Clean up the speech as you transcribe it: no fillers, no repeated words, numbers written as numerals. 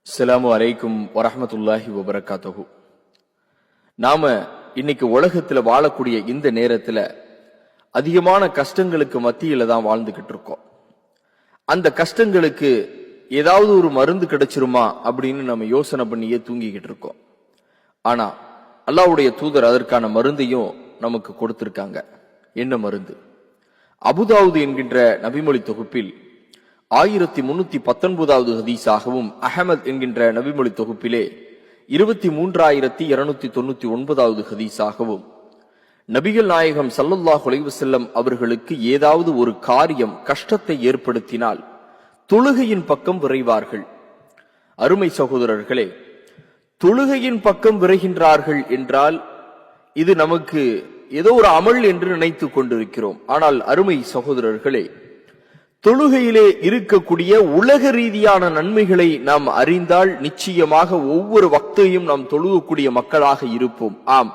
அஸ்ஸலாமு அலைக்கும் வரஹ்மத்துல்லாஹி வபரகாத்துஹு. நாம இன்னைக்கு உலகத்துல வாழக்கூடிய இந்த நேரத்துல அதிகமான கஷ்டங்களுக்கு மத்தியில தான் வாழ்ந்துகிட்டு இருக்கோம். அந்த கஷ்டங்களுக்கு ஏதாவது ஒரு மருந்து கிடைச்சிருமா அப்படின்னு நம்ம யோசனை பண்ணியே தூங்கிக்கிட்டு இருக்கோம். ஆனா அல்லாஹ்வுடைய தூதர் அதற்கான மருந்தையும் நமக்கு கொடுத்திருக்காங்க. என்ன மருந்து? அபுதாவுது என்கின்ற நபிமொழி தொகுப்பில் 1319வது ஹதீஸாகவும், அஹமத் என்கின்ற நபிமொழி தொகுப்பிலே 23299வது ஹதீஸாகவும், நபிகள் நாயகம் ஸல்லல்லாஹு அலைஹி வஸல்லம் அவர்களுக்கு ஏதாவது ஒரு காரியம் கஷ்டத்தை ஏற்படுத்தினால் தொழுகையின் பக்கம் விரைவார்கள். அருமை சகோதரர்களே, தொழுகையின் பக்கம் விரைகின்றார்கள் என்றால் இது நமக்கு ஏதோ ஒரு அமல் என்று நினைத்துக் கொண்டிருக்கிறோம். ஆனால் அருமை சகோதரர்களே, தொழுகையிலே இருக்கக்கூடிய உலக ரீதியான நன்மைகளை நாம் அறிந்தால் நிச்சயமாக ஒவ்வொரு வக்தையும் நாம் தொழுகக்கூடிய மக்களாக இருப்போம். ஆம்,